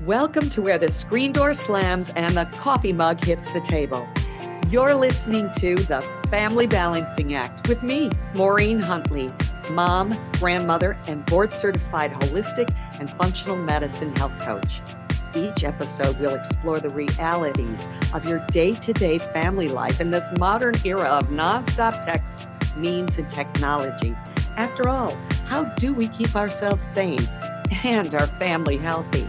Welcome to where the screen door slams and the coffee mug hits the table. You're listening to The Family Balancing Act with me, Maureen Huntley, mom, grandmother, and board-certified holistic and functional medicine health coach. Each episode will explore the realities of your day-to-day family life in this modern era of nonstop texts, memes, and technology. After all, how do we keep ourselves sane and our family healthy?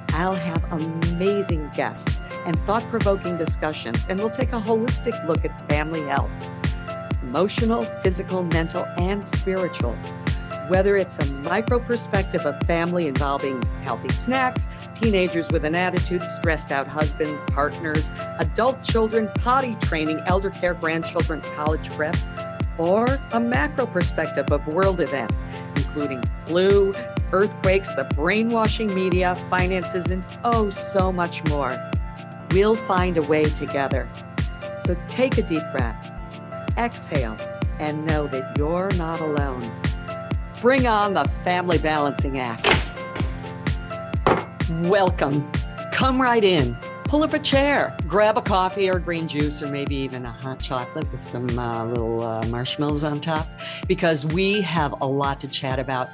I'll have amazing guests and thought-provoking discussions, and we'll take a holistic look at family health, emotional, physical, mental, and spiritual. Whether it's a micro perspective of family involving healthy snacks, teenagers with an attitude, stressed out husbands, partners, adult children, potty training, elder care, grandchildren, college prep, or a macro perspective of world events, including flu, earthquakes, the brainwashing media, finances, and oh, so much more. We'll find a way together. So take a deep breath, exhale, and know that you're not alone. Bring on the Family Balancing Act. Welcome. Come right in. Pull up a chair, grab a coffee or green juice, or maybe even a hot chocolate with some little marshmallows on top, because we have a lot to chat about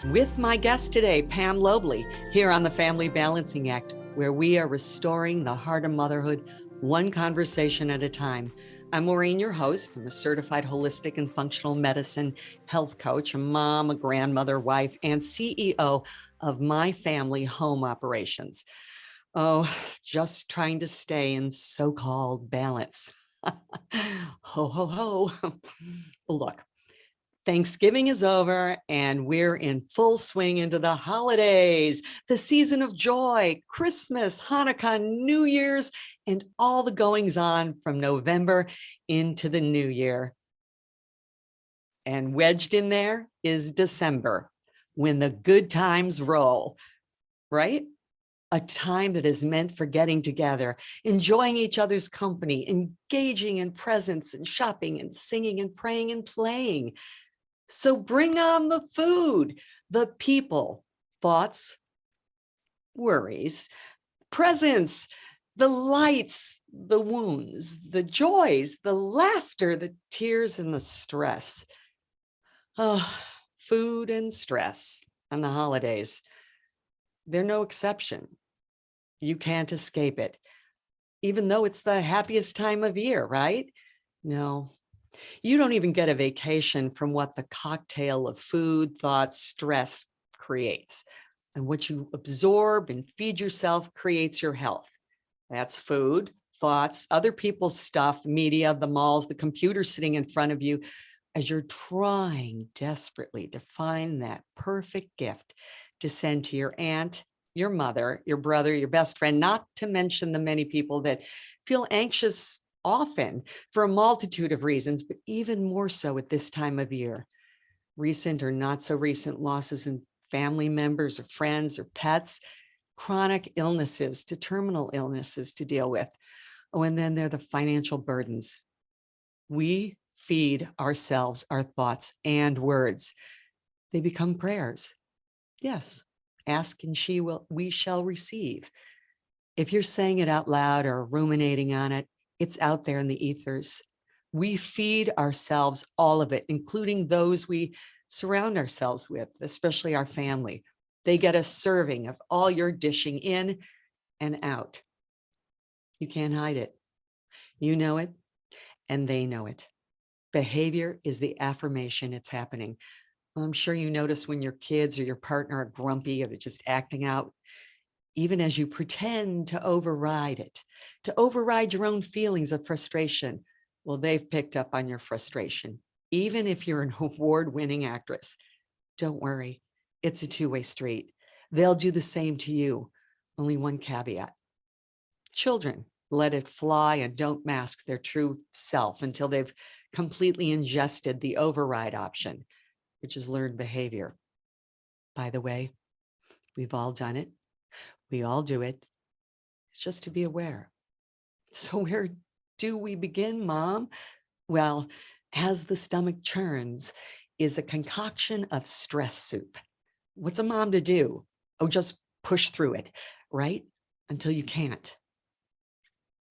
with my guest today, Pam Lobley, here on the Family Balancing Act, where we are restoring the heart of motherhood one conversation at a time. I'm Maureen, your host. I'm a certified holistic and functional medicine health coach, a mom, a grandmother, wife, and CEO of My Family Home Operations. Oh, just trying to stay in so-called balance. Ho, ho, ho. Look, Thanksgiving is over and we're in full swing into the holidays, the season of joy, Christmas, Hanukkah, New Year's, and all the goings on from November into the new year. And wedged in there is December, when the good times roll, right? A time that is meant for getting together, enjoying each other's company, engaging in presents and shopping and singing and praying and playing. So bring on the food, the people, thoughts, worries, presents, the lights, the wounds, the joys, the laughter, the tears, and the stress. Oh, food and stress on the holidays. They're no exception. You can't escape it, even though it's the happiest time of year, right? No, you don't even get a vacation from what the cocktail of food, thoughts, stress creates. And what you absorb and feed yourself creates your health. That's food, thoughts, other people's stuff, media, the malls, the computer sitting in front of you, as you're trying desperately to find that perfect gift to send to your aunt, your mother, your brother, your best friend, not to mention the many people that feel anxious often for a multitude of reasons, but even more so at this time of year. Recent or not so recent losses in family members or friends or pets, chronic illnesses to terminal illnesses to deal with. Oh, and then there are the financial burdens. We feed ourselves our thoughts and words. They become prayers. Yes. Ask and we shall receive. If you're saying it out loud or ruminating on it, it's out there in the ethers. We feed ourselves all of it, including those we surround ourselves with, especially our family. They get a serving of all your dishing in and out. You can't hide it. You know it, and they know it. Behavior is the affirmation it's happening. I'm sure you notice when your kids or your partner are grumpy or they're just acting out, even as you pretend to override it, to override your own feelings of frustration. Well, they've picked up on your frustration, even if you're an award-winning actress. Don't worry, it's a two-way street. They'll do the same to you. Only one caveat. Children, let it fly and don't mask their true self until they've completely ingested the override option, which is learned behavior. By the way, we've all done it. We all do it. It's just to be aware. So where do we begin, Mom? Well, as the stomach churns is a concoction of stress soup. What's a mom to do? Oh, just push through it. right? Until you can't.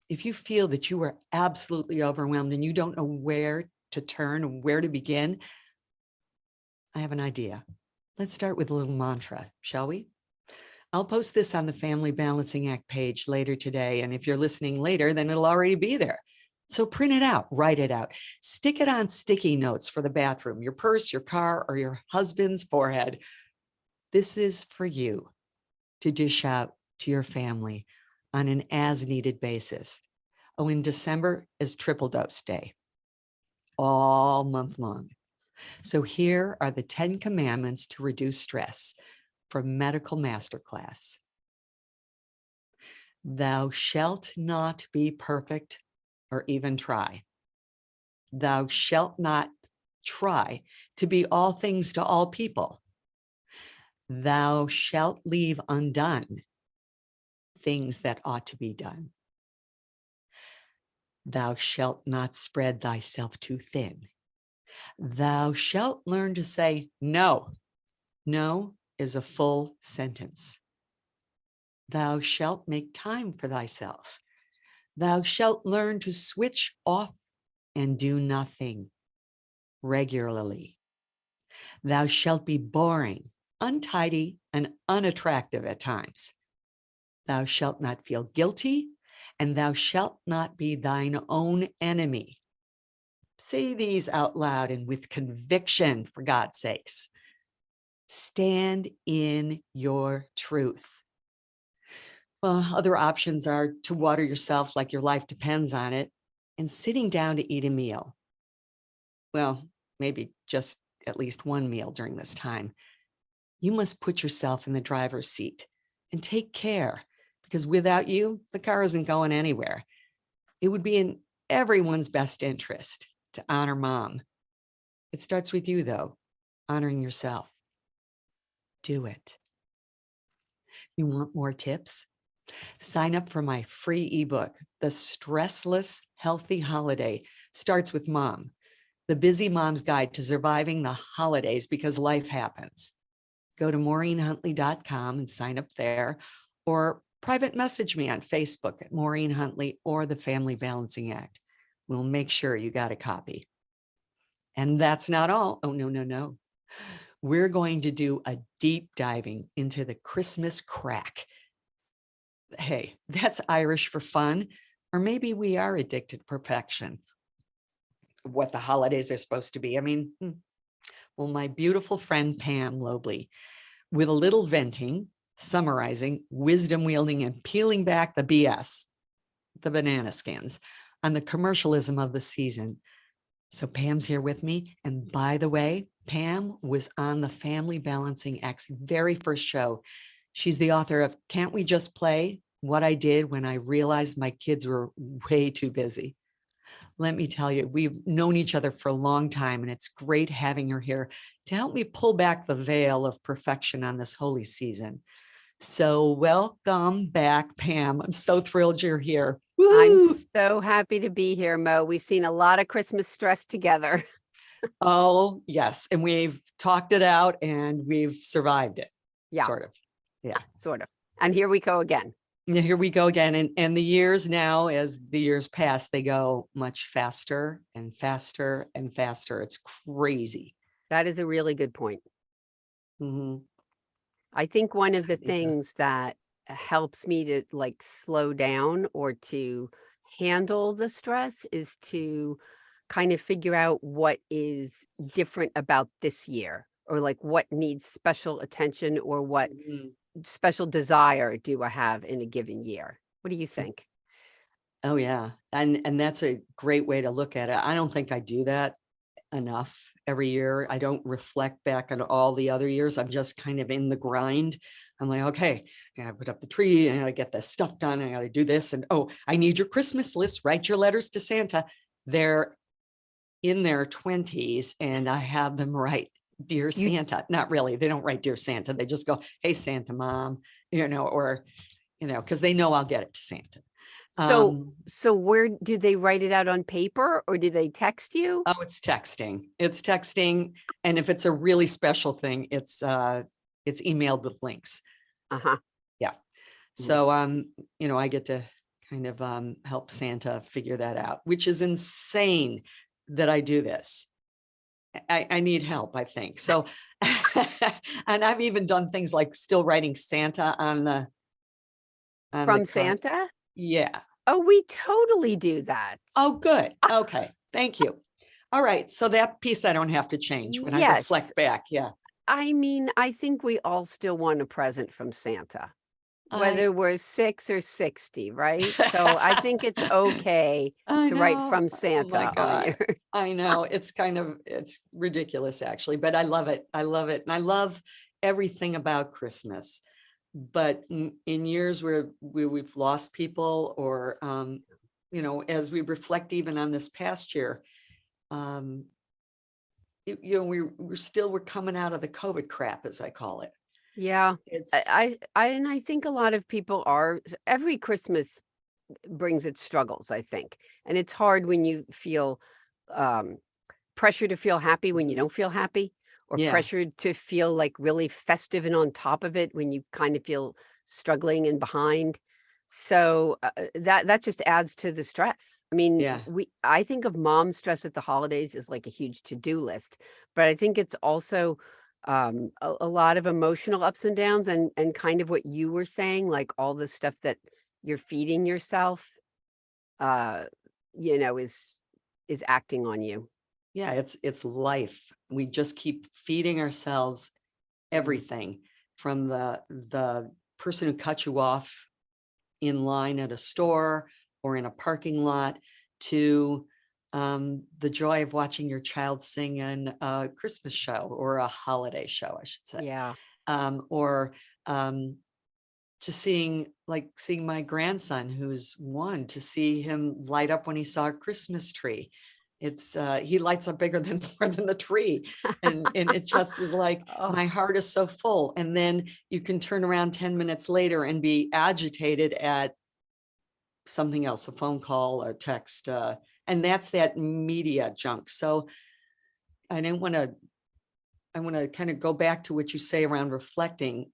If you feel that you are absolutely overwhelmed and you don't know where to turn and where to begin, I have an idea. Let's start with a little mantra, shall we? I'll post this on the Family Balancing Act page later today. And if you're listening later, then it'll already be there. So print it out, write it out, stick it on sticky notes for the bathroom, your purse, your car, or your husband's forehead. This is for you to dish out to your family on an as needed basis. Oh, in December is Triple Dose Day, all month long. So here are the 10 commandments to reduce stress from Medical Masterclass. Thou shalt not be perfect or even try. Thou shalt not try to be all things to all people. Thou shalt leave undone things that ought to be done. Thou shalt not spread thyself too thin. Thou shalt learn to say no. No is a full sentence. Thou shalt make time for thyself. Thou shalt learn to switch off and do nothing regularly. Thou shalt be boring, untidy, and unattractive at times. Thou shalt not feel guilty, and thou shalt not be thine own enemy. Say these out loud and with conviction, for God's sakes. Stand in your truth. Well, other options are to water yourself like your life depends on it, and sitting down to eat a meal. Well, maybe just at least one meal during this time. You must put yourself in the driver's seat and take care, because without you, the car isn't going anywhere. It would be in everyone's best interest to honor Mom. It starts with you, though, honoring yourself. Do it. You want more tips? Sign up for my free ebook, The Stressless Healthy Holiday Starts with Mom, the busy mom's guide to surviving the holidays because life happens. Go to maureenhuntley.com and sign up there, or private message me on Facebook at Maureen Huntley or the Family Balancing Act. We'll make sure you got a copy. And that's not all. Oh, no. We're going to do a deep diving into the Christmas crack. Hey, that's Irish for fun, or maybe we are addicted to perfection. What the holidays are supposed to be. I mean, well, my beautiful friend Pam Lobley, with a little venting, summarizing, wisdom wielding, and peeling back the BS, the banana skins, on the commercialism of the season. So Pam's here with me. And by the way, Pam was on the Family Balancing Act's very first show. She's the author of Can't We Just Play? What I Did When I Realized My Kids Were Way Too Busy. Let me tell you, we've known each other for a long time, and it's great having her here to help me pull back the veil of perfection on this holy season. So welcome back, Pam. I'm so thrilled you're here. Woo! I'm so happy to be here, Mo. We've seen a lot of Christmas stress together. Oh, yes. And we've talked it out and we've survived it. Yeah. Sort of. Yeah. Sort of. And here we go again. Yeah, here we go again. And the years now, as the years pass, they go much faster and faster and faster. It's crazy. That is a really good point. Mm-hmm. I think one of the things that helps me to like slow down or to handle the stress is to kind of figure out what is different about this year, or like what needs special attention, or what special desire do I have in a given year. What do you think? Oh, yeah. And that's a great way to look at it. I don't think I do that enough every year. I don't reflect back on all the other years. I'm just kind of in the grind. I'm like, okay, I gotta put up the tree and I gotta get this stuff done. I gotta do this. And oh, I need your Christmas list. Write your letters to Santa. They're in their 20s and I have them write Dear Santa. Not really. They don't write Dear Santa. They just go, hey, Santa Mom, or, because they know I'll get it to Santa. So where do they write it out on paper, or do they text you? Oh, it's texting. It's texting. And if it's a really special thing, it's emailed with links. Uh-huh. Yeah. So, I get to kind of help Santa figure that out, which is insane that I do this. I need help, I think. So, and I've even done things like still writing Santa on the From card. Santa? Yeah. Oh, we totally do that. Oh, good. Okay. Thank you. All right. So that piece I don't have to change when I Yes. reflect back. Yeah. I mean, I think we all still want a present from Santa, I whether we're 6 or 60, right? So I think it's okay I to write know. from Oh my Santa on your God. I know. It's ridiculous actually, but I love it. I love it. And I love everything about Christmas. But in years where we've lost people or, as we reflect even on this past year, um, we're coming out of the COVID crap, as I call it. Yeah. It's And I think a lot of people are every Christmas brings its struggles, I think. And it's hard when you feel um pressure to feel happy when you don't feel happy, or yeah, pressure to feel like really festive and on top of it when you kind of feel struggling and behind. So that just adds to the stress. I mean, yeah, I think of mom stress at the holidays as like a huge to-do list, but I think it's also a lot of emotional ups and downs and kind of what you were saying, like all the stuff that you're feeding yourself, uh, is acting on you. yeah. It's life. We just keep feeding ourselves Mm. everything from the person who cut you off in line at a store or in a parking lot to the joy of watching your child sing in a Christmas show or a holiday show, I should say, Yeah. or um, to seeing my grandson who's 1 to see him light up when he saw a Christmas tree. It's he lights up bigger than more than the tree. And it just is like my Oh, heart is so full. And then you can turn around 10 minutes later and be agitated at something else, a phone call, a text, and that's that media junk. So I didn't want to, I want to kind of go back to what you say around reflecting.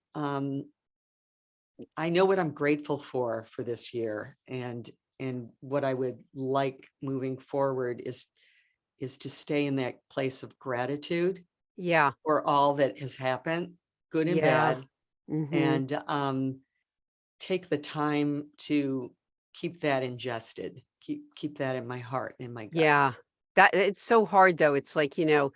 I know what I'm grateful for this year, and what I would like moving forward is to stay in that place of gratitude yeah. for all that has happened, good and Yeah. bad, Mhm. and take the time to keep that ingested, keep that in my heart, in my gut. Yeah. That it's so hard though. It's like, you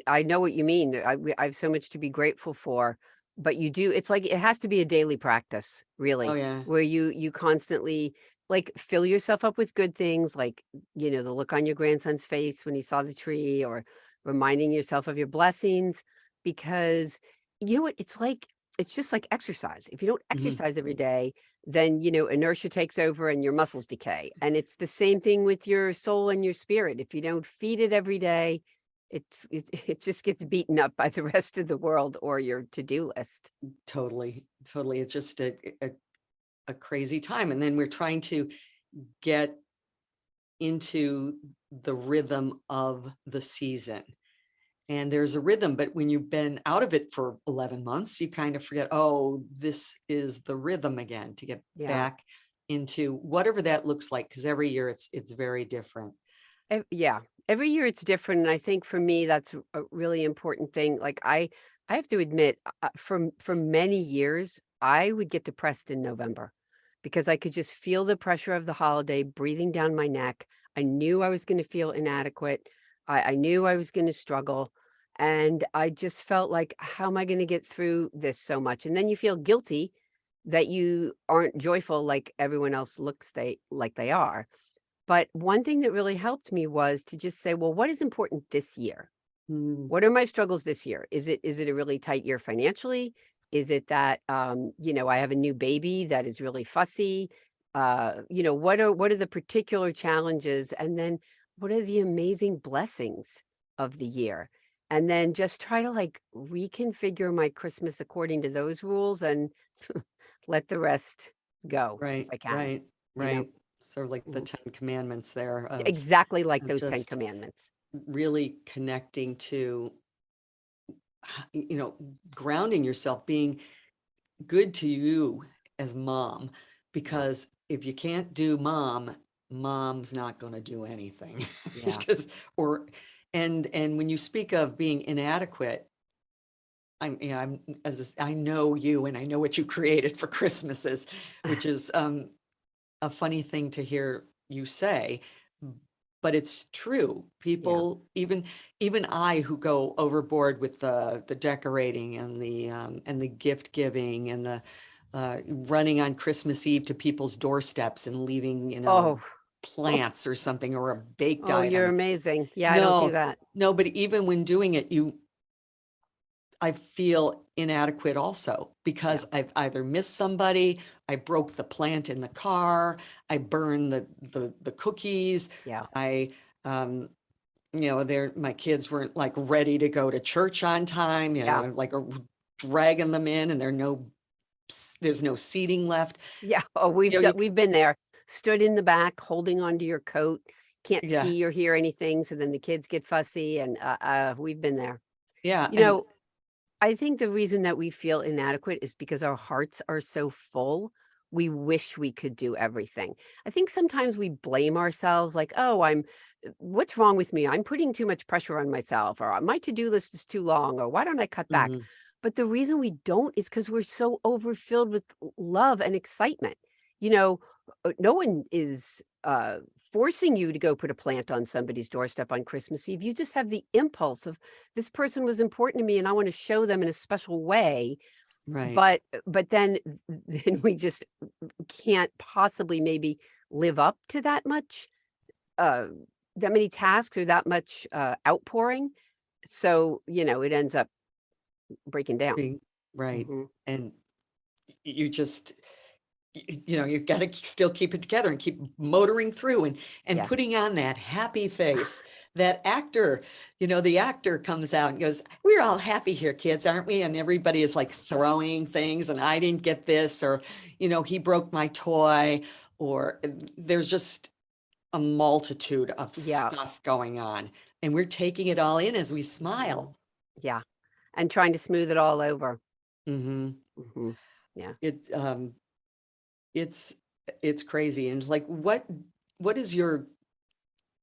I know what you mean. I have so much to be grateful for, but you do it's like it has to be a daily practice, Oh really, yeah. where you constantly like fill yourself up with good things, like, the look on your grandson's face when he saw the tree, or reminding yourself of your blessings, because you know what? It's just like exercise. If you don't Mhm. exercise every day, then inertia takes over and your muscles decay, and it's the same thing with your soul and your spirit. If you don't feed it every day, it just gets beaten up by the rest of the world or your to-do list. Totally, totally. It's just a crazy time. And then we're trying to get into the rhythm of the season. And there's a rhythm, but when you've been out of it for 11 months, you kind of forget, oh, this is the rhythm again, to get Yeah. back into whatever that looks like. Cause every year it's very different. Yeah, every year it's different, and I think for me that's a really important thing. Like I have to admit, for many years I would get depressed in November because I could just feel the pressure of the holiday breathing down my neck. I knew I was going to feel inadequate. I knew I was going to struggle, and I just felt like, how am I going to get through this so much? And then you feel guilty that you aren't joyful like everyone else looks they are. But one thing that really helped me was to just say, well, what is important this year? Mm, What are my struggles this year? Is it a really tight year financially? Is it that I have a new baby that is really fussy? What are the particular challenges? And then what are the amazing blessings of the year? And then just try to like reconfigure my Christmas according to those rules and let the rest go if right, I can, right, you know? right. Sort of like the Mhm. 10 commandments there Exactly like of those 10 just commandments. really connecting to, grounding yourself, being good to you as mom, because if you can't do mom, mom's not going to do anything. Yeah. Because, or, and when you speak of being inadequate, I'm I know you and I know what you created for Christmases, which is a funny thing to hear you say, but it's true. Yeah. People, even I, who go overboard with the decorating and the gift giving and the running on Christmas Eve to people's doorsteps and leaving, Oh, plants or something, or a baked oh, you're item. amazing. Yeah, I don't do No, that. no, but even when doing it, I feel inadequate also, Yeah. because I've either missed somebody, I broke the plant in the car, I burned the cookies, Yeah. I my kids weren't like ready to go to church on time, Yeah. like dragging them in, and there's no seating left. Yeah. Oh, You we've been there. Stood in the back, holding onto your coat. Can't yeah, see or hear anything. So then the kids get fussy, and we've been there. yeah, You and know, I think the reason that we feel inadequate is because our hearts are so full. We wish we could do everything. I think sometimes we blame ourselves, like, oh, what's wrong with me? I'm putting too much pressure on myself, or my to-do list is too long, or why don't I cut back? mhm, But the reason we don't is because we're so overfilled with love and excitement. You know, no one is forcing you to go put a plant on somebody's doorstep on Christmas Eve. You just have the impulse of, this person was important to me and I want to show them in a special way. right. But then then we just can't possibly maybe live up to uh that many tasks or that much outpouring. So, it ends up breaking down. Being right. Hmm. And you just you got to still keep it together and keep motoring through and Yeah. putting on that happy face. That actor, the actor comes out and goes, "We're all happy here, kids, aren't we?" And everybody is like throwing things, and I didn't get this, or he broke my toy, or there's just a multitude of Yeah. stuff going on, and we're taking it all in as we Mhm. smile. Yeah. And trying to smooth it all over. Hmm. Hmm. Yeah. It's it's crazy. And like, what is your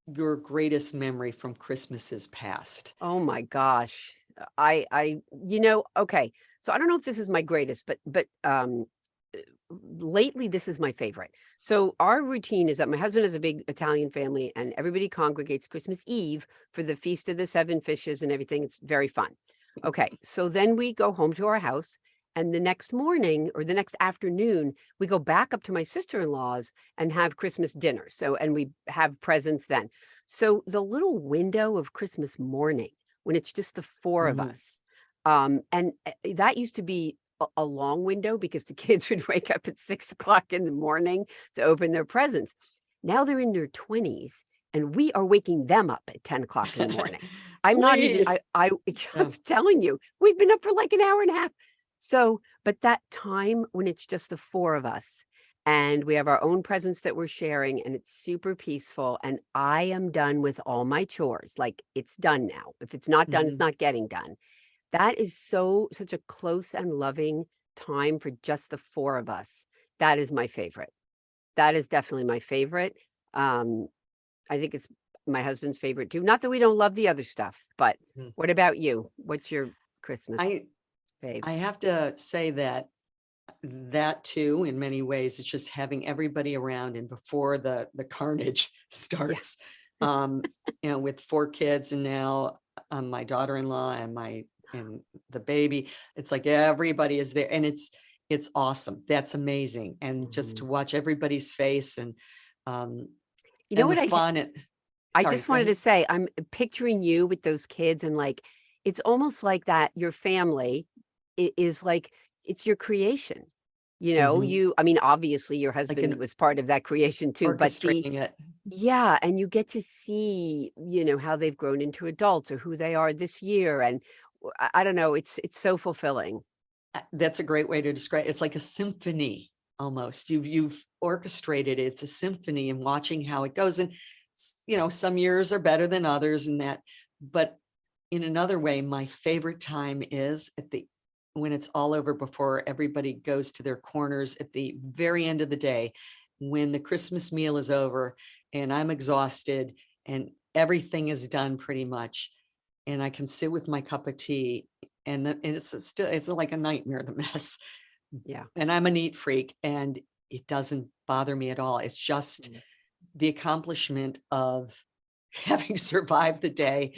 greatest memory from Christmases past? Oh my gosh. Okay. So I don't know if this is my greatest, but uh, lately this is my favorite. So our routine is that my husband has a big Italian family and everybody congregates Christmas Eve for the Feast of the Seven Fishes and everything. It's very fun. Okay. So then we go home to our house, and the next morning or the next afternoon, we go back up to my sister-in-law's and have Christmas dinner. So, and we have presents then. So the little window of Christmas morning when it's just the four of Mhm. us, and that used to be a long window because the kids would wake up at 6 o'clock in the morning to open their presents. Now they're in their 20s, and we are waking them up at 10 o'clock in the morning. I'm not even, Please. I'm Oh, telling you, we've been up for like an hour and a half. So, but that time when it's just the four of us and we have our own presents that we're sharing and it's super peaceful and I am done with all my chores. Like, it's done now. If it's not done, it's mhm. not getting done. That is such a close and loving time for just the four of us. That is my favorite. That is definitely my favorite. Um, I think it's my husband's favorite too. Not that we don't love the other stuff, but Mm. what about you? What's your Christmas I fave? I have to say that too, in many ways, it's just having everybody around, and before the carnage Yeah. starts, um, with four kids, and now my daughter-in-law and the baby, it's like everybody is there, and it's awesome. That's amazing. And just to Mhm. watch everybody's face um You know and the what fun. I Sorry, just go wanted ahead. to say, I'm picturing you with those kids and like, it's almost like that your family is like, it's your creation. Mhm. I mean, obviously your Like husband an was part of that creation too, but orchestrating it. yeah, and you get to see, how they've grown into adults or who they are this year. And I don't know, it's so fulfilling. That's a great way to describe it. It's like a symphony almost. You've orchestrated it. It's a symphony, and watching how it goes. And some years are better than others, and that. But in another way, my favorite time is at the when it's all over, before everybody goes to their corners at the very end of the day, when the Christmas meal is over and I'm exhausted and everything is done pretty much, and I can sit with my cup of tea, and it's like a nightmare, the mess. Yeah. And I'm a neat freak, and it doesn't bother me at all. It's just the accomplishment of having survived the day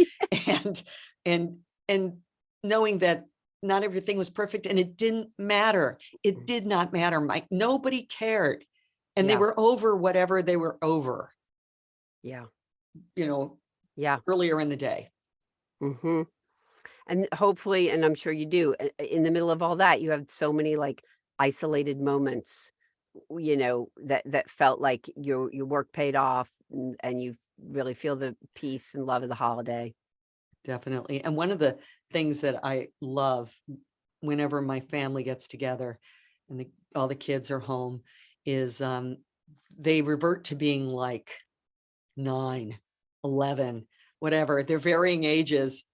and and knowing that not everything was perfect, and it didn't matter. It did not matter, Mike. Nobody cared. And they Yeah. were over whatever they were over, Yeah. Yeah. earlier in the day. hmm And hopefully, and I'm sure you do, in the middle of all that, you have so many like isolated moments, that felt like your work paid off, and you really feel the peace and love of the holiday. Definitely. And one of the things that I love whenever my family gets together and all the kids are home is they revert to being like 9, 11, whatever, they're varying ages,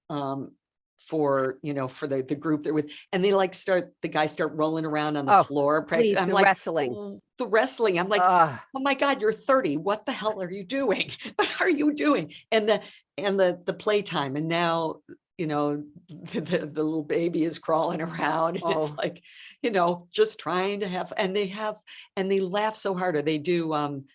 for the group they're with, and they like the guys start rolling around on the Oh, floor. please, I'm the like, wrestling. The wrestling. I'm like, Ugh. oh my God, you're 30. What the hell are you doing? What are you doing? And the playtime. And now, the little baby is crawling around. And it's Oh, like, just trying to and they laugh so hard, or they do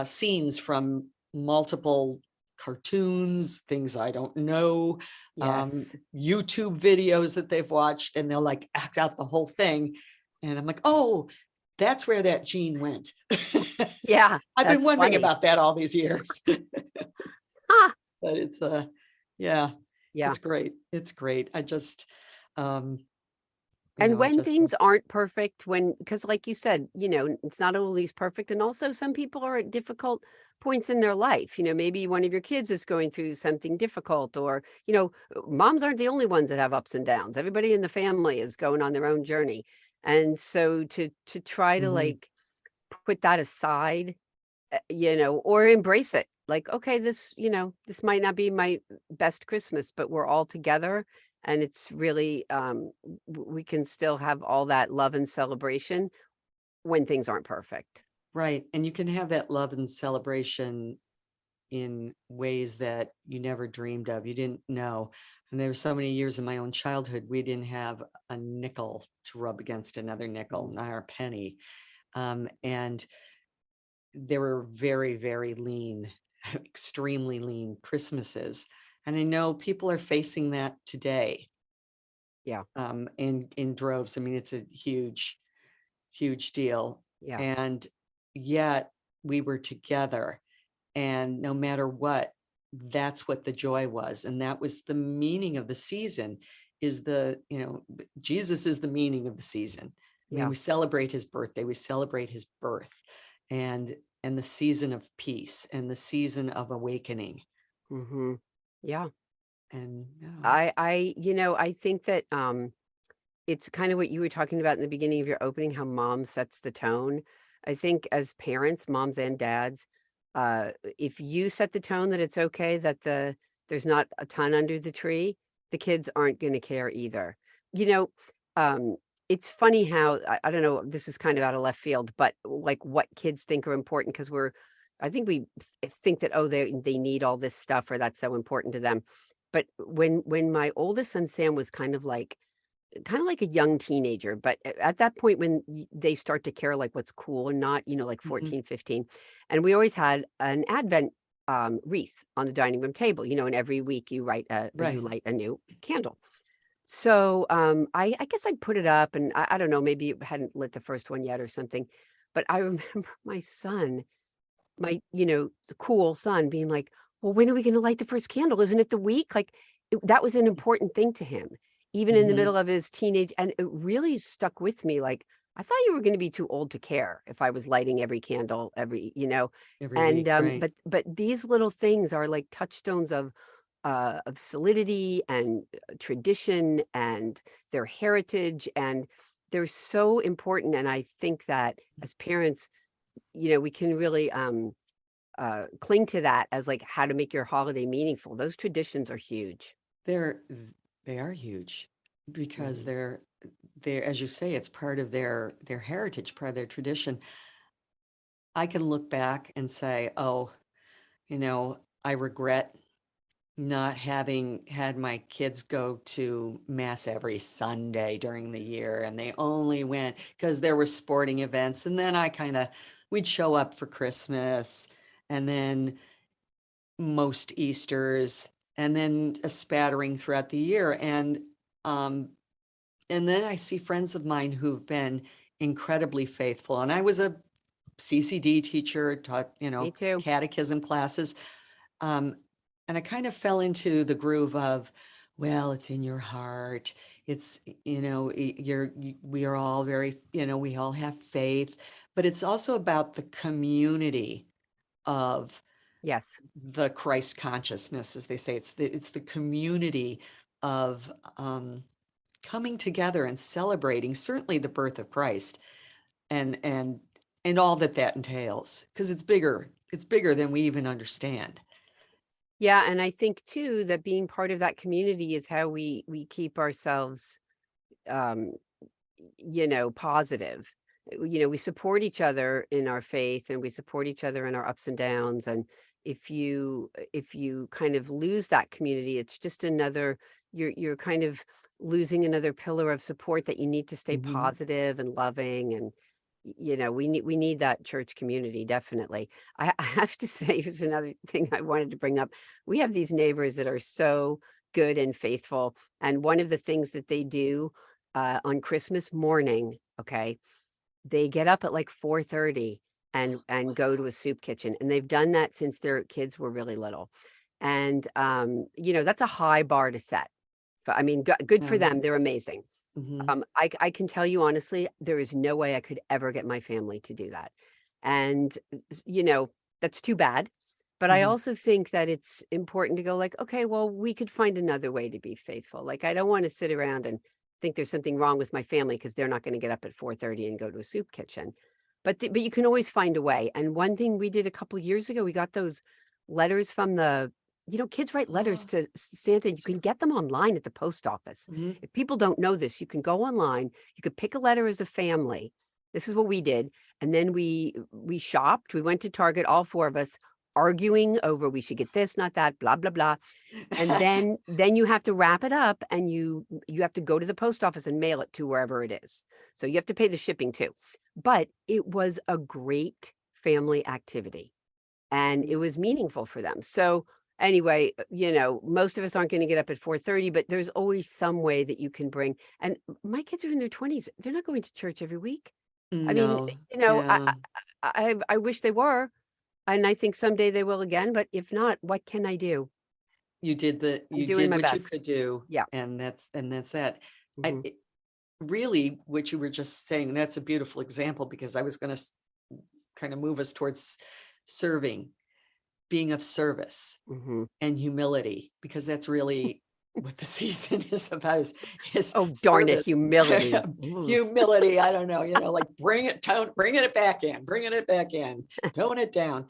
scenes from multiple cartoons, things I don't know, yes. YouTube videos that they've watched, and they'll like act out the whole thing. And I'm like, oh, that's where that gene went. Yeah, I've been that's wondering funny. about that all these years. Ah, But it's yeah, yeah. it's great. It's great. I just um And I when just love. things aren't perfect, because like you said, it's not always perfect. And also some people are at difficult points in their life. Maybe one of your kids is going through something difficult, or, moms aren't the only ones that have ups and downs. Everybody in the family is going on their own journey. And so to try to Mhm. like put that aside, or embrace it. Like, okay, this might not be my best Christmas, but we're all together, and it's really, we can still have all that love and celebration when things aren't perfect. Right. And you can have that love and celebration in ways that you never dreamed of. You didn't know. And there were so many years in my own childhood, we didn't have a nickel to rub against another nickel, not a penny. And there were very, very lean, extremely lean Christmases. And I know people are facing that today, Yeah, in droves. I mean, it's a huge, huge deal. yeah, And yet we were together, and no matter what, that's what the joy was. And that was the meaning of the season. Jesus is the meaning of the season. I mean, yeah. we celebrate his birthday, we celebrate his birth, and the season of peace and the season of awakening. hmm Yeah. And I think that, it's kind of what you were talking about in the beginning of your opening, how mom sets the tone. I think as parents, moms and dads, if you set the tone that it's okay that there's not a ton under the tree, the kids aren't going to care either. You know, um, it's funny how I don't know. This is kind of out of left field, but like what kids think are important, because I think we think that, oh, they need all this stuff, or that's so important to them. But when my oldest son Sam was kind of like a young teenager, but at that point when they start to care like what's cool and not, like mhm, 14, 15. And we always had an Advent wreath on the dining room table, and every week you right. light a new candle. So I guess I put it up, and I don't know, maybe it hadn't lit the first one yet or something. But I remember my son, the cool son being like, well, when are we going to light the first candle? Isn't it the week? Like that was an important thing to him, even in the Mhm. middle of his teenage. And it really stuck with me. Like, I thought you were going to be too old to care if I was lighting every candle Every and, week, right. but these little things are like touchstones of solidity and tradition and their heritage. And they're so important. And I think that as parents, we can really, cling to that as like how to make your holiday meaningful. Those traditions are huge. They're they are huge because Mhm. their, as you say, it's part of their heritage, part of their tradition. I can look back and say, oh, I regret not having had my kids go to mass every Sunday during the year, and they only went because there were sporting events. And then we'd show up for Christmas, and then most Easters, and then a spattering throughout the year. And then I see friends of mine who've been incredibly faithful. And I was a CCD teacher, taught, Me too. catechism classes. Um, and I kind of fell into the groove of, well, it's in your heart. It's, we are all very, we all have faith, but it's also about the community of Yes. the Christ consciousness, as they say. It's the community of coming together and celebrating certainly the birth of Christ, and all that entails, because it's bigger than we even understand. Yeah, and I think too that being part of that community is how we keep ourselves um positive. We support each other in our faith, and we support each other in our ups and downs. And if you kind of lose that community, it's just another, you're kind of losing another pillar of support that you need to stay Mhm. positive and loving. And we need that church community, definitely. I have to say, here's another thing I wanted to bring up. We have these neighbors that are so good and faithful, and one of the things that they do on Christmas morning, okay, they get up at like 4:30 and go to a soup kitchen, and they've done that since their kids were really little. And that's a high bar to set. So I mean, good for Yeah. them. They're amazing. Mhm. I can tell you honestly, there is no way I could ever get my family to do that. And that's too bad. But I Mhm. also think that it's important to go like, okay, well, we could find another way to be faithful. Like, I don't want to sit around and think there's something wrong with my family because they're not going to get up at 4:30 and go to a soup kitchen. But you can always find a way. And one thing we did a couple years ago, we got those letters from kids write letters Oh, to Santa. You can get them online at the post office. mhm. If people don't know this, you can go online, you could pick a letter as a family. This is what we did. And then we shopped, we went to Target, all four of us arguing over we should get this, not that, blah, blah, blah. And then you have to wrap it up, and you have to go to the post office and mail it to wherever it is. So you have to pay the shipping too. But it was a great family activity, and it was meaningful for them. So anyway, most of us aren't going to get up at 4:30, but there's always some way that you can bring. And my kids are in their 20s. They're not going to church every week. I mean, No, I yeah, I wish they were, and I think someday they will again, but if not, what can I do? I'm you doing did my what you best. could do, Yeah. and that's that. I Mhm. really, what you were just saying, that's a beautiful example, because I was going to kind of move us towards serving, being of service, Mhm. and humility, because that's really what the season is about, is Oh, darn it, service. humility. Ooh. Humility, I don't know, like bringing it back in, tone it down.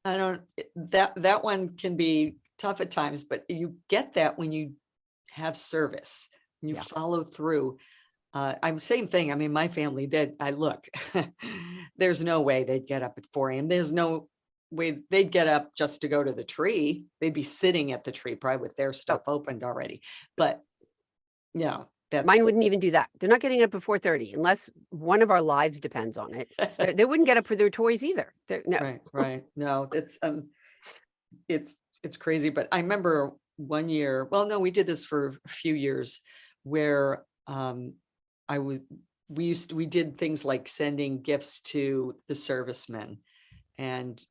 I don't, that one can be tough at times, but you get that when you have service, when you Yeah. follow through. I'm same thing. I mean, my family did. I look, there's no way they'd get up at 4 a.m. There's no way they'd get up just to go to the tree. They'd be sitting at the tree, probably with their Oh, stuff opened already. But yeah, mine that's wouldn't even do that. They're not getting up before 30 unless one of our lives depends on it. They wouldn't get up for their toys either. No. right, right. No, it's it's crazy. But I remember one year, well, no, we did this for a few years, where I was we did things like sending gifts to the servicemen, and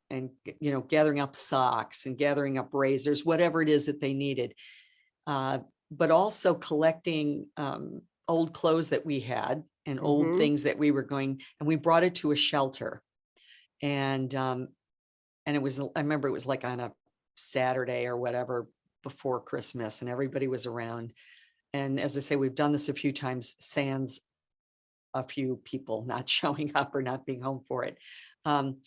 gathering up socks and gathering up razors, whatever it is that they needed, uh, but also collecting old clothes that we had, and old Mhm. things that we were going, and we brought it to a shelter. And um and it was, I remember it was like on a Saturday or whatever, before Christmas, and everybody was around. And as I say, we've done this a few times, sans a few people not showing up or not being home for it. um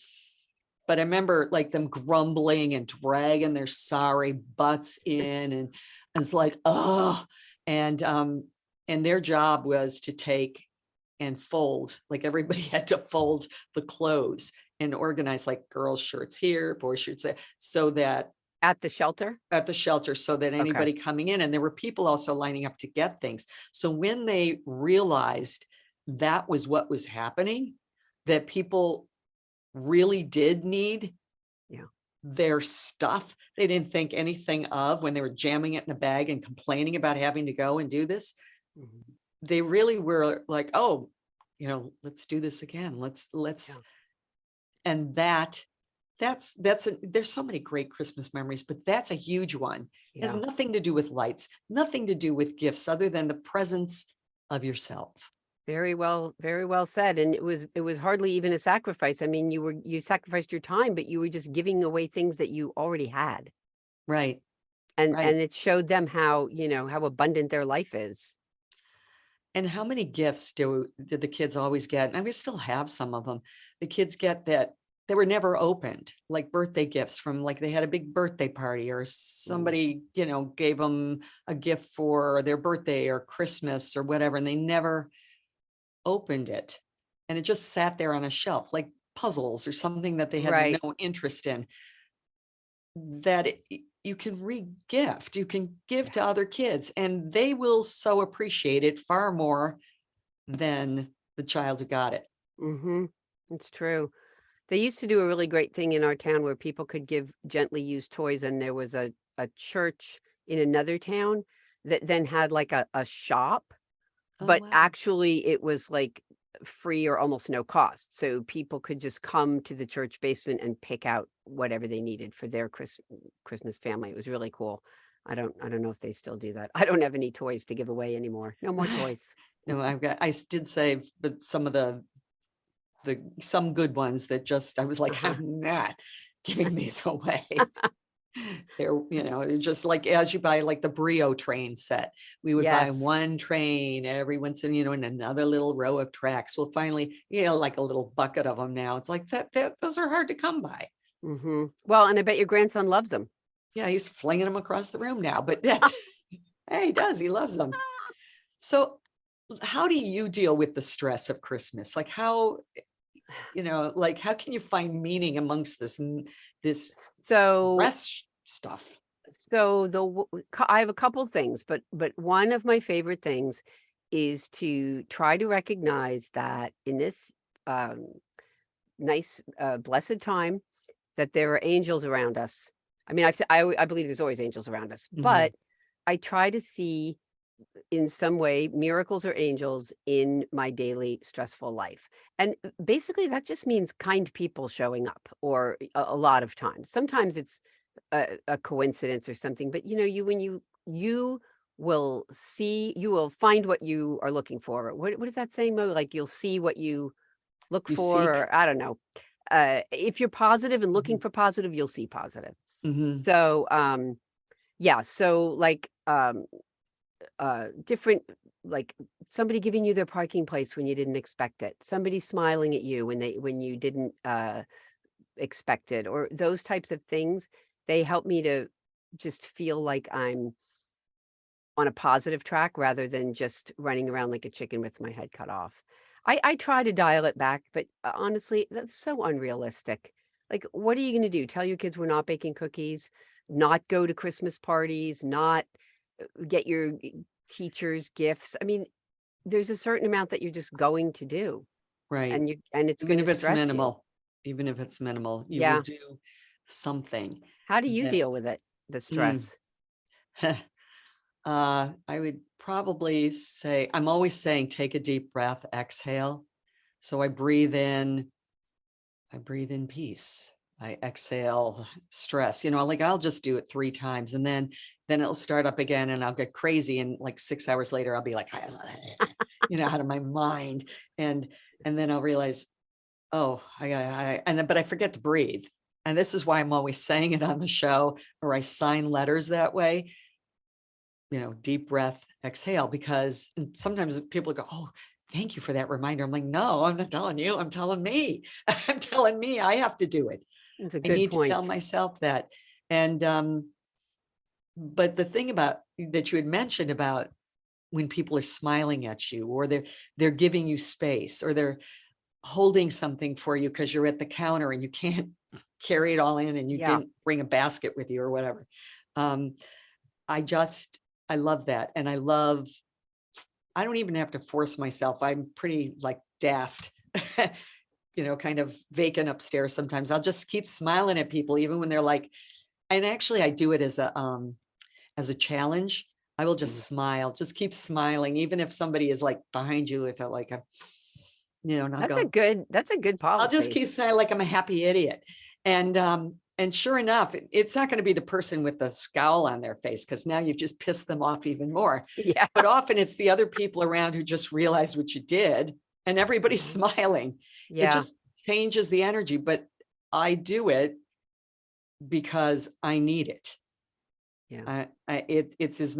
but I remember like them grumbling and dragging their sorry butts in, and it's like, oh. And and their job was to take and fold, like everybody had to fold the clothes and organize like girls' shirts here, boys' shirts there, so that At the shelter? at the shelter, so that Okay. anybody coming in, and there were people also lining up to get things. So when they realized that was what was happening, that people really did need Yeah. their stuff, they didn't think anything of when they were jamming it in a bag and complaining about having to go and do this. Mhm. They really were like, oh, let's do this again. Let's, Yeah. and there's so many great Christmas memories, but that's a huge one. It has Yeah. nothing to do with lights, nothing to do with gifts other than the presence of yourself. Very well said. And it was hardly even a sacrifice. I mean, you sacrificed your time, but you were just giving away things that you already had. Right. And Right. it showed them how, how abundant their life is. And how many gifts did the kids always get? And we still have some of them. The kids get that they were never opened, like birthday gifts from, like, they had a big birthday party, or somebody, gave them a gift for their birthday or Christmas or whatever, and they never opened it. And it just sat there on a shelf, like puzzles or something that they had Right. no interest in, that you can re-gift, you can give Yeah. to other kids, and they will so appreciate it far more than the child who got it. Mm-hmm. It's true. They used to do a really great thing in our town where people could give gently used toys, and there was a church in another town that then had like a shop, Oh, but wow. actually it was like free or almost no cost. So people could just come to the church basement and pick out whatever they needed for their Christmas family. It was really cool. I don't know if they still do that. I don't have any toys to give away anymore. No more toys. No, I did save, but some of some good ones that just, I was like, Uh-huh. I'm not giving these away. They're just like, as you buy like the Brio train set, we would buy Yes. one train every once in, in another little row of tracks. Well, finally, like a little bucket of them now. It's like that those are hard to come by. Mm-hmm. Well, and I bet your grandson loves them. Yeah, he's flinging them across the room now, but that's, hey, he does, he loves them. So how do you deal with the stress of Christmas? Like how can you find meaning amongst this So stress stuff? I have a couple things, but one of my favorite things is to try to recognize that in this um, nice, blessed time, that there are angels around us. I mean, I believe there's always angels around us, Mhm. but I try to see in some way miracles or angels in my daily stressful life. And basically that just means kind people showing up, or a lot of times. Sometimes it's a coincidence or something, but when you you will find what you are looking for. What is that saying, Mo? Like, you'll see what you look You for, seek. or I don't know. If you're positive and looking Mhm. for positive, you'll see positive. Mhm. So yeah, so like different, like somebody giving you their parking place when you didn't expect it, somebody smiling at you when you didn't expect it, or those types of things. They help me to just feel like I'm on a positive track rather than just running around like a chicken with my head cut off. I try to dial it back, but honestly, that's so unrealistic. Like, what are you going to do? Tell your kids we're not baking cookies, not go to Christmas parties, not get your teachers gifts. I mean, there's a certain amount that you're just going to do, Right. and it's Even going to if it's stress you. minimal, you will Yeah. do something How do you that, deal with it? The mm, stress? I would probably say, I'm always saying, take a deep breath, exhale. So I breathe in peace. I exhale stress, like I'll just do it 3 times, and then it'll start up again, and I'll get crazy. And like 6 hours later, I'll be like, out of my mind. And then I'll realize, oh, but I forget to breathe. And this is why I'm always saying it on the show, or I sign letters that way, deep breath, exhale, because sometimes people go, oh, thank you for that reminder. I'm like, no, I'm not telling you, I'm telling me. I'm telling me I have to do it. It's a I good need to tell point. myself that. And but the thing about that you had mentioned about when people are smiling at you, or they're giving you space, or they're holding something for you because you're at the counter and you can't carry it all in and you didn't bring a basket with you or whatever. I love that. And I don't even have to force myself. I'm pretty like daft, kind of vacant upstairs sometimes. I'll just keep smiling at people, even when they're like, and actually I do it as a challenge. I will just smile, just keep smiling, even if somebody is like behind you with a That's a good policy. I'll just keep saying like I'm a happy idiot. And sure enough, it's not going to be the person with the scowl on their face, because now you've just pissed them off even more. Yeah. But often it's the other people around who just realize what you did, and everybody's smiling. Yeah. It just changes the energy. But I do it because I need it. Yeah. It's as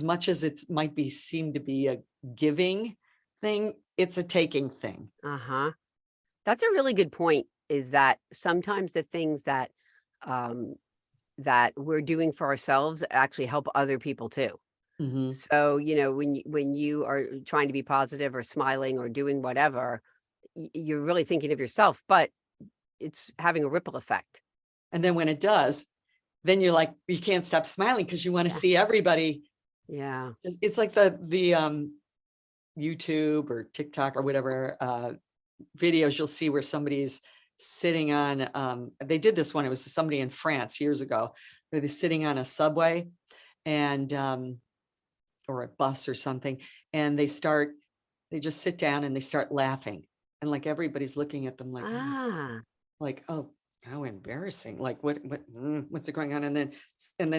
much as it might seem to be a giving thing, it's a taking thing. Uh-huh. That's a really good point, is that sometimes the things that that we're doing for ourselves actually help other people too. Mm-hmm. So, when you are trying to be positive or smiling or doing whatever, you're really thinking of yourself, but it's having a ripple effect. And then when it does, then you're like, you can't stop smiling because you want to see everybody. Yeah. It's like the YouTube or TikTok or whatever videos you'll see where somebody's sitting on, they did this one, it was somebody in France years ago, where they're sitting on a subway and or a bus or something, and they just sit down and they start laughing, and like everybody's looking at them like, oh, how embarrassing, like what's going on, and then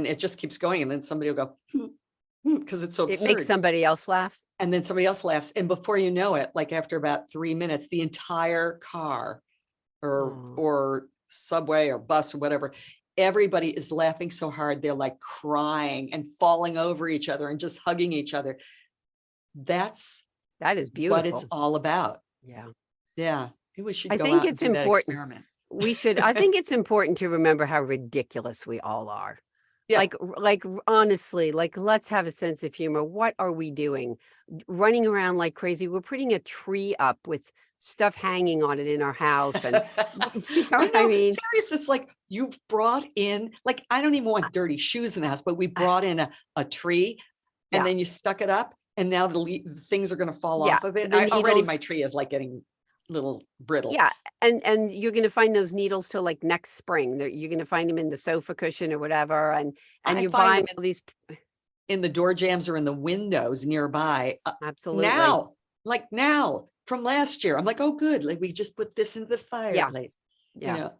it just keeps going, and then somebody will go because it's so absurd. It makes somebody else laugh. And then somebody else laughs. And before you know it, like after about 3 minutes, the entire car or subway or bus or whatever, everybody is laughing so hard. They're like crying and falling over each other and just hugging each other. That is beautiful. What it's all about. Yeah. Yeah. We should go out and do that experiment. We should. I think it's important to remember how ridiculous we all are. Yeah. Like honestly, like, let's have a sense of humor. What are we doing? Running around like crazy. We're putting a tree up with stuff hanging on it in our house. And I mean, serious. It's like you've brought in, like, I don't even want dirty shoes in the house, but we brought in a tree and then you stuck it up, and now the things are going to fall off of it. Already my tree is like getting little brittle. Yeah. And you're going to find those needles till like next spring. You're going to find them in the sofa cushion or whatever. And you're buying all these in the door jambs or in the windows nearby. Absolutely. Now from last year, I'm like, oh, good. Like, we just put this into the fireplace. Yeah.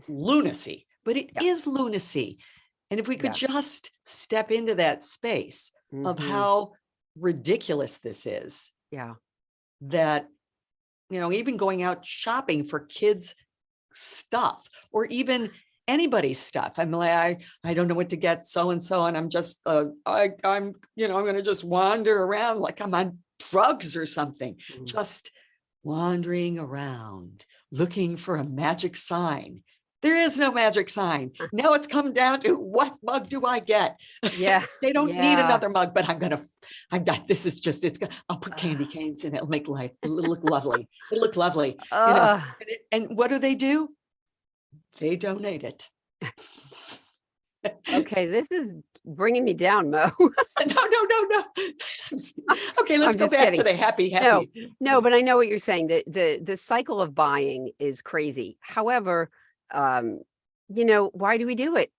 Lunacy, but it is lunacy. And if we could just step into that space of how ridiculous this is. Yeah. That, even going out shopping for kids' stuff, or even anybody's stuff. I'm like, I don't know what to get so-and-so. And I'm just, I'm going to just wander around like I'm on drugs or something, just wandering around looking for a magic sign. There is no magic sign. Now it's come down to, what mug do I get? Yeah. They don't need another mug, but I'll put candy canes in it. It'll look lovely. It'll look lovely. And what do? They donate it. Okay. This is bringing me down, Mo. No. Okay. Let's go back to the happy. No, but I know what you're saying. The cycle of buying is crazy. However, why do we do it?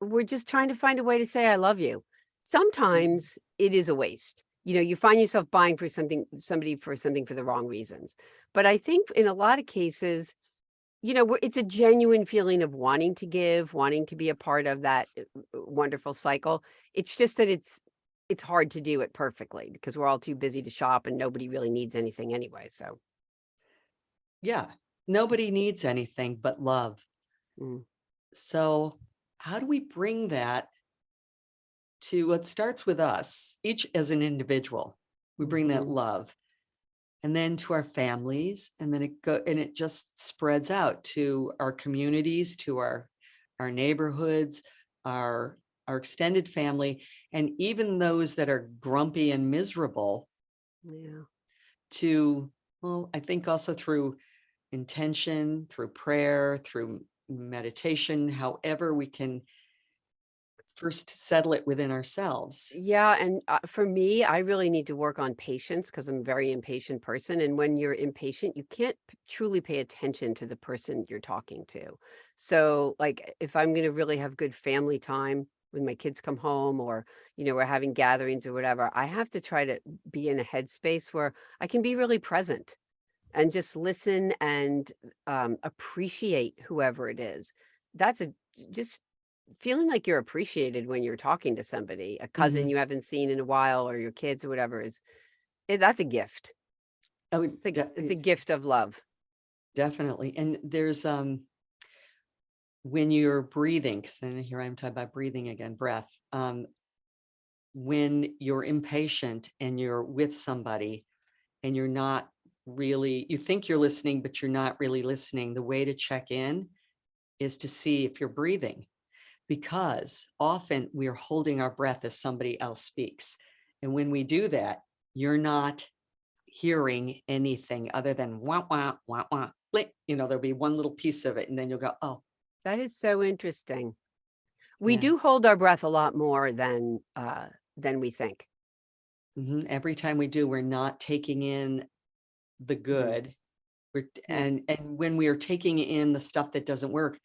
We're just trying to find a way to say, I love you. Sometimes it is a waste. You find yourself buying for somebody for the wrong reasons. But I think in a lot of cases, it's a genuine feeling of wanting to give, wanting to be a part of that wonderful cycle. It's just that it's hard to do it perfectly because we're all too busy to shop and nobody really needs anything anyway. So. Yeah. Nobody needs anything but love. So how do we bring that to what starts with us, each as an individual? We bring that love, and then to our families, and then it just spreads out to our communities, to our neighborhoods, our extended family, And even those that are grumpy and miserable, Yeah. well, I think also through intention, through prayer, through meditation, however we can first settle it within ourselves. Yeah, and for me, I really need to work on patience because I'm a very impatient person. And when you're impatient, you can't truly pay attention to the person you're talking to. So, like, if I'm going to really have good family time when my kids come home, or we're having gatherings or whatever, I have to try to be in a headspace where I can be really present and just listen and appreciate whoever it is. That's just feeling like you're appreciated when you're talking to somebody, a cousin Mhm. you haven't seen in a while, or your kids or whatever that's a gift. I would It's a gift of love. definitely. And there's when you're breathing, because then here I'm talking about breathing again, breath. When you're impatient and you're with somebody and you're not really, you think you're listening, but you're not really listening, the way to check in is to see if you're breathing, because often we're holding our breath as somebody else speaks. And when we do that, you're not hearing anything other than wah, wah, wah, wah, blink. There'll be one little piece of it, and then you'll go, oh, That is so interesting. We yeah. do hold our breath a lot more than we think. Every time we do, we're not taking in the Mhm. good. Yeah. And when we are taking in the stuff that doesn't work,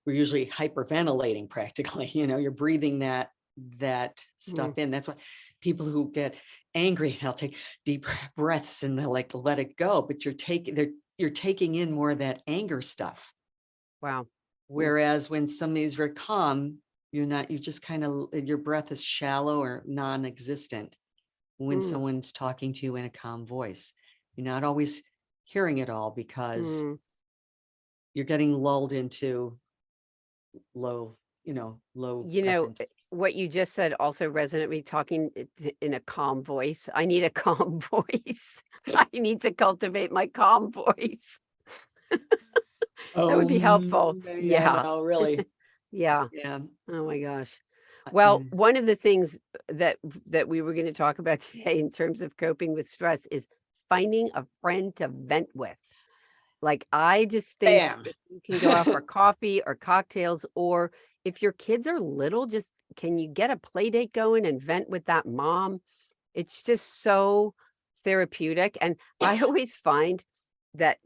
we're usually hyperventilating practically. You're breathing that stuff Mhm. in. That's why people who get angry, they'll take deep breaths and they'll like let it go, but you're taking in more of that anger stuff. Wow. Yeah. Whereas when somebody's very calm, you just kind of, your breath is shallow or non-existent when Mm. someone's talking to you in a calm voice. You're not always hearing it all because Mm. you're getting lulled into low, low frequency. What you just said also resonated with me, talking in a calm voice. I need a calm voice. I need to cultivate my calm voice. That would be helpful. Yeah, Yeah. no, really. Yeah. Yeah. Oh my gosh. Yeah. Well, one of the things that we were going to talk about today in terms of coping with stress is finding a friend to vent with. Like, I just think Bam. if you can go out for coffee or cocktails, or if your kids are little, just can you get a play date going and vent with that mom? It's just so therapeutic. And I always find that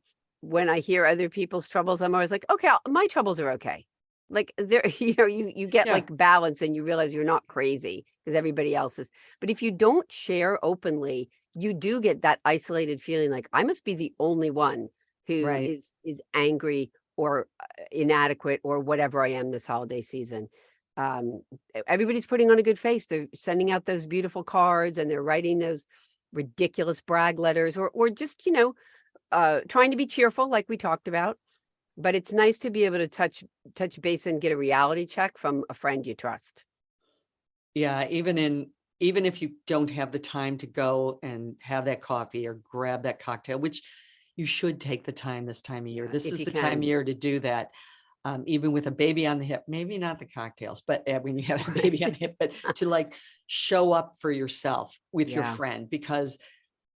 when I hear other people's troubles, I'm always like, okay, my troubles are okay. Like, there, you get Yeah. like balance and you realize you're not crazy because everybody else is. But if you don't share openly, you do get that isolated feeling like I must be the only one who Right. is angry or inadequate or whatever I am this holiday season. Um, Everybody's putting on a good face. They're sending out those beautiful cards and they're writing those ridiculous brag letters, or just, trying to be cheerful like we talked about. But it's nice to be able to touch base and get a reality check from a friend you trust. Yeah. Even if you don't have the time to go and have that coffee or grab that cocktail, which you should take the time this time of year. Yeah, This if is you the time of can. year to do that. Even with a baby on the hip, maybe not the cocktails, but when you have a baby on Right. the hip, but to like show up for yourself with your Yeah. friend, because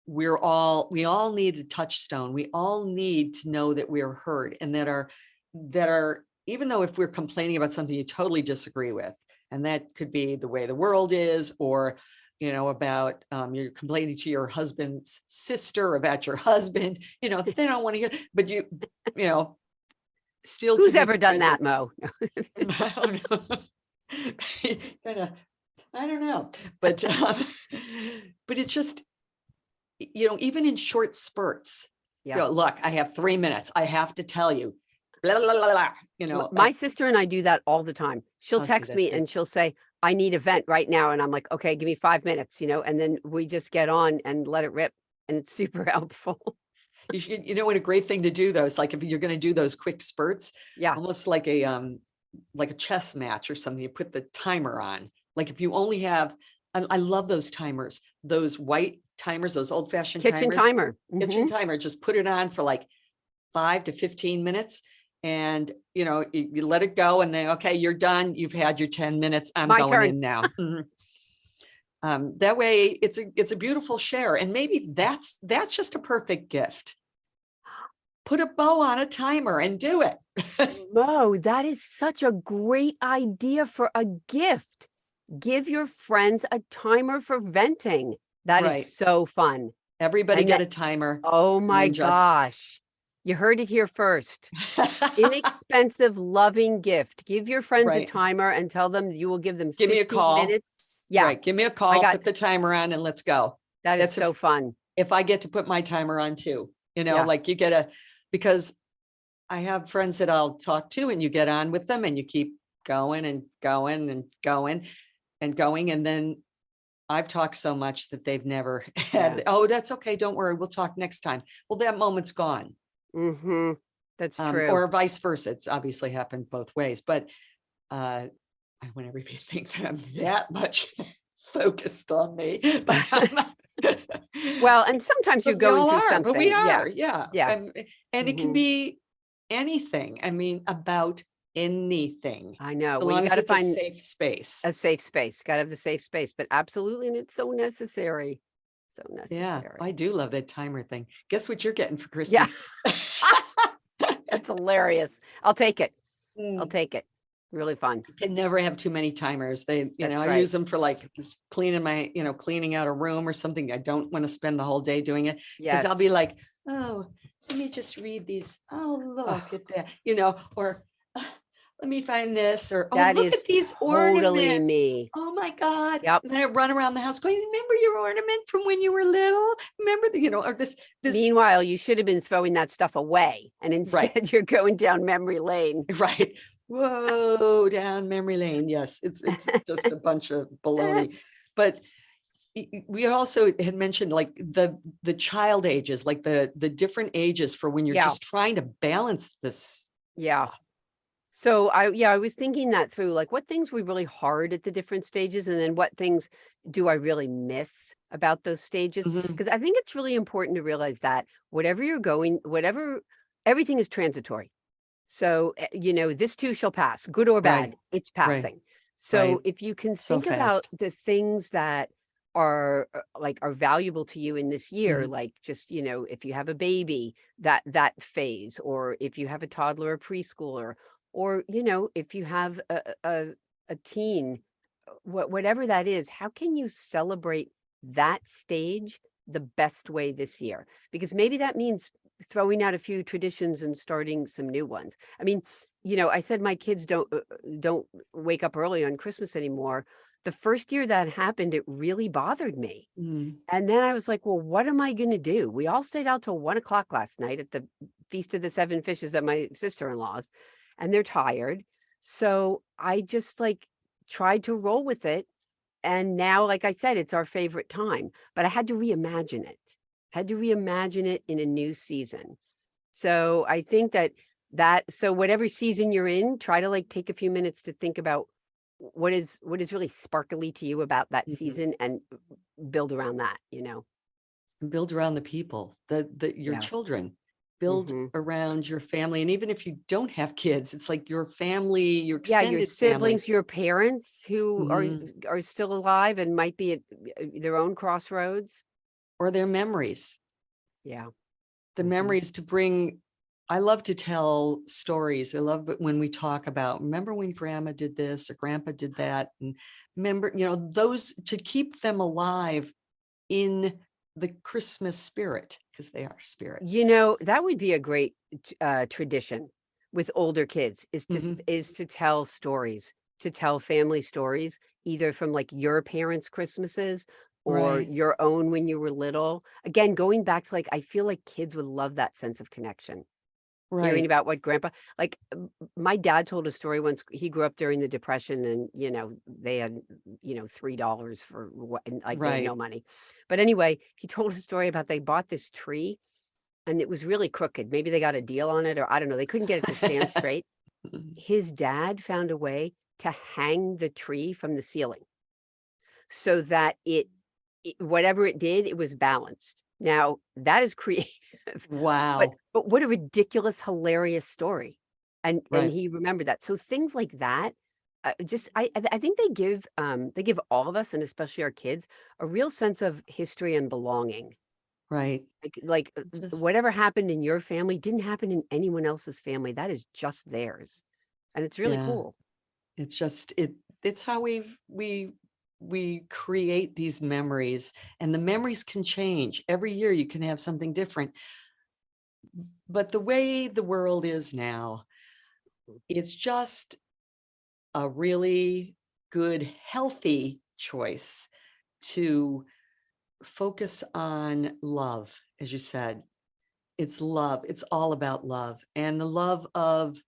we all need a touchstone. We all need to know that we are heard, and that are, even though if we're complaining about something you totally disagree with, and that could be the way the world is, or about you're complaining to your husband's sister about your husband, they don't want to hear, but you know still to Who's be ever done present. that, Mo? I don't know. kind of, I don't know, but but it's just, even in short spurts. Yeah. So look, I have 3 minutes. I have to tell you, blah, blah, blah, blah, My sister and I do that all the time. She'll oh, see, text that's me good. and she'll say, I need a vent right now. And I'm like, okay, give me 5 minutes, and then we just get on and let it rip. And it's super helpful. What a great thing to do though. It's like if you're going to do those quick spurts, Yeah. almost like a chess match or something, you put the timer on. Like if you only have, I love those timers, those white timers, those old fashioned Kitchen timers, timer. kitchen Hmm. timer, just put it on for like 5 to 15 minutes. And, you let it go and then, okay, you're done. You've had your 10 minutes. I'm My going turn. in now. Mhm. That way it's a beautiful share. And maybe that's just a perfect gift. Put a bow on a timer and do it. Mo, that is such a great idea for a gift. Give your friends a timer for venting. That Right. is so fun. Everybody And get that, a timer. oh and my then just gosh. You heard it here first. Inexpensive, loving gift. Give your friends a Right. timer and tell them you will give them Give me a 15 call. minutes. Yeah, Right. Give me a I call, got put the timer on and let's go. that is That's so fun. if I get to put my timer on too, Yeah. like you get because I have friends that I'll talk to and you get on with them and you keep going and going and going and going. And then I've talked so much that they've never had, Yeah. oh, that's okay. Don't worry. We'll talk next time. Well, that moment's gone. Mm-hmm. That's true. Or vice versa. It's obviously happened both ways, but I want everybody to think that I'm that much focused on me. But I'm not. Well, and sometimes you're But we going all through are, something. but we Yeah. are, yeah. Yeah. And it can Mhm. be anything. I mean, about anything, I know. so Well, you long as got to it's a find safe space. a safe space. Got to have the safe space, but absolutely. And it's so necessary. So Yeah, necessary. I do love that timer thing. Guess what you're getting for Yeah. Christmas? That's hilarious. I'll take it. I'll Mm, take it. Really fun. Can never have too many timers. That's I right. use them for like cleaning out a room or something. I don't want to spend the whole day doing it because I'll be Yes. like, oh, let me just read these. Oh, Oh, look at that, or let me find this, or oh, that look at is these totally ornaments. me. Oh my God. Yep. And then I run around the house going, remember your ornament from when you were little? Remember or this, Meanwhile, you should have been throwing that stuff away, and right, instead you're going down memory lane. right. Whoa, down memory lane. Yes, it's just a bunch of baloney. But we also had mentioned like the child ages, like the different ages for when you're Yeah. just trying to balance this. Yeah. So I was thinking that through, like what things were really hard at the different stages, and then what things do I really miss about those stages? Mhm. Because I think it's really important to realize that everything is transitory. So, this too shall pass, good or Right, bad, it's right, passing. right. So if you can So think about fast. the things that are valuable to you in this year, Mhm. like just, if you have a baby, that phase, or if you have a toddler or preschooler, or, if you have a teen, whatever that is, how can you celebrate that stage the best way this year? Because maybe that means throwing out a few traditions and starting some new ones. I mean, I said my kids don't wake up early on Christmas anymore. The first year that happened, it really bothered me. Mm. And then I was like, well, what am I going to do? We all stayed out till 1 o'clock last night at the Feast of the Seven Fishes at my sister-in-law's, and they're tired. So I just like tried to roll with it. And now, like I said, it's our favorite time, but I had to reimagine it. Had to reimagine it in a new season. So I think so whatever season you're in, try to like take a few minutes to think about what is really sparkly to you about that Mhm. season and build around that. And build around the people, your Yeah. children. Build Hmm. around your family. And even if you don't have kids, it's like your family, your Yeah, your extended family. siblings, your parents who Mhm. are still alive and might be at their own crossroads. Or their memories. Yeah. The Hmm. memories to bring. I love to tell stories. I love it when we talk about, remember when grandma did this or grandpa did that, and remember, those, to keep them alive in the Christmas spirit, because they are spirit. That would be a great tradition with older kids Mhm. is to tell stories, to tell family stories, either from like your parents' Christmases or Right, your own when you were little. Again, going back to like, I feel like kids would love that sense of connection. Hearing right, about what grandpa, like my dad told a story once. He grew up during the Depression, and they had $3 for what, and like they had no right. money. But anyway, he told a story about they bought this tree and it was really crooked. Maybe they got a deal on it, or I don't know. They couldn't get it to stand straight. His dad found a way to hang the tree from the ceiling so that whatever it did, it was balanced. Now that is creative, but Wow. what a ridiculous, hilarious story. And Right. he remembered that. So things like that, I think they give all of us, and especially our kids, a real sense of history and belonging. Right. Just Whatever happened in your family didn't happen in anyone else's family. That is just theirs, and it's really yeah. cool. It's just it's how we create these memories, and the memories can change. Every year you can have something different. But the way the world is now, it's just a really good, healthy choice to focus on love. As you said, it's love. It's all about love, and the love of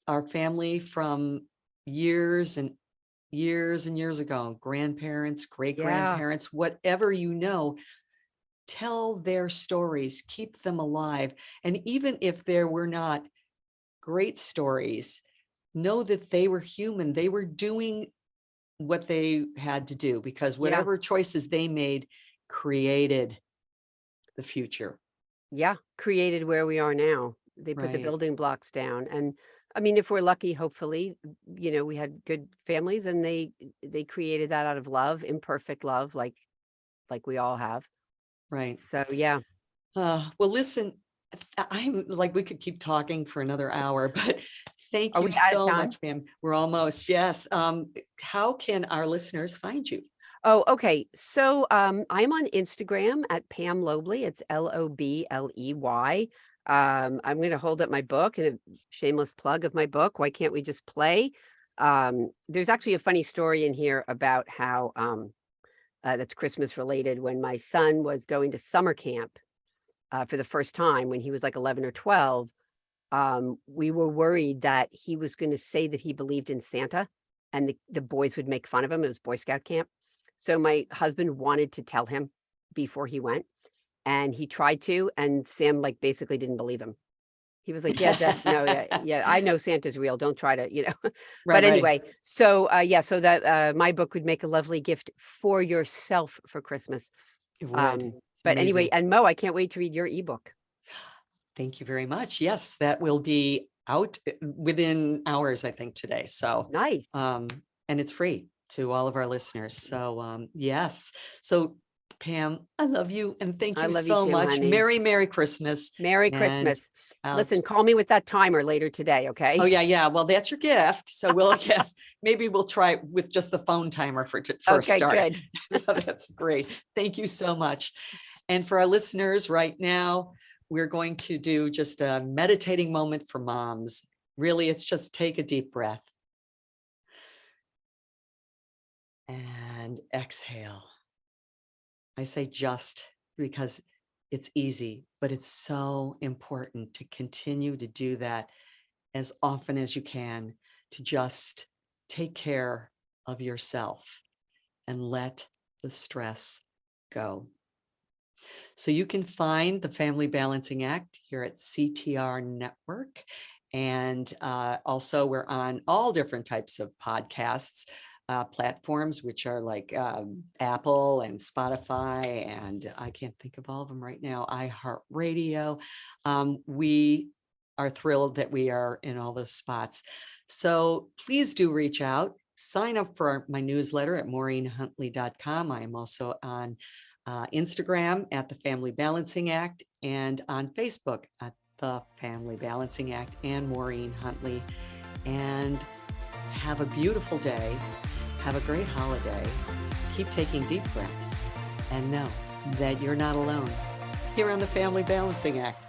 our family from years and years and years ago, grandparents, great Yeah, grandparents, whatever, tell their stories, keep them alive. And even if there were not great stories, know that they were human. They were doing what they had to do, because yeah, whatever choices they made created the future. yeah. Created where we are now. They put the Right. building blocks down, and I mean, if we're lucky, hopefully, we had good families, and they created that out of love, imperfect love, like we all have. Right. So yeah. Well, listen, I'm like, we could keep talking for another hour, but thank Are you we out of so time? much, Pam. We're almost, yes. How can our listeners find you? Oh, okay. So I'm on Instagram at Pam Lobley. It's Lobley. I'm going to hold up my book and a shameless plug of my book. Why can't we just play? There's actually a funny story in here about how that's Christmas related. When my son was going to summer camp for the first time when he was like 11 or 12, we were worried that he was going to say that he believed in Santa, and the boys would make fun of him. It was Boy Scout camp. So my husband wanted to tell him before he went, and he tried to, and Sam like basically didn't believe him. He was like, "Yeah, Dad, no, yeah, yeah, I know Santa's real. Don't try to." But Right, right. anyway, so yeah, so that my book would make a lovely gift for yourself for Christmas. It would. Um, It's but anyway, amazing. and Mo, I can't wait to read your ebook. Thank you very much. Yes, that will be out within hours, I think, today. So, Nice. um, and it's free to all of our listeners. So, yes. So, Pam, I love you and thank I you love you so too, much. honey. Merry Christmas. Merry And Christmas. out. Listen, call me with that timer later today, Oh okay? yeah, yeah. Well, that's your gift. So we'll guess maybe we'll try with just the phone timer for a Okay, start. good. So that's great. Thank you so much. And for our listeners right now, we're going to do just a meditating moment for moms. Really, it's just take a deep breath and exhale. I say just because it's easy, but it's so important to continue to do that as often as you can, to just take care of yourself and let the stress go. So you can find the Family Balancing Act here at CTR Network. And also we're on all different types of podcasts platforms, which are like Apple and Spotify, and I can't think of all of them right now, iHeartRadio. We are thrilled that we are in all those spots. So please do reach out. Sign up for my newsletter at maureenhuntley.com. I am also on Instagram at the Family Balancing Act, and on Facebook at the Family Balancing Act and Maureen Huntley. And have a beautiful day. Have a great holiday. Keep taking deep breaths and know that you're not alone here on the Family Balancing Act.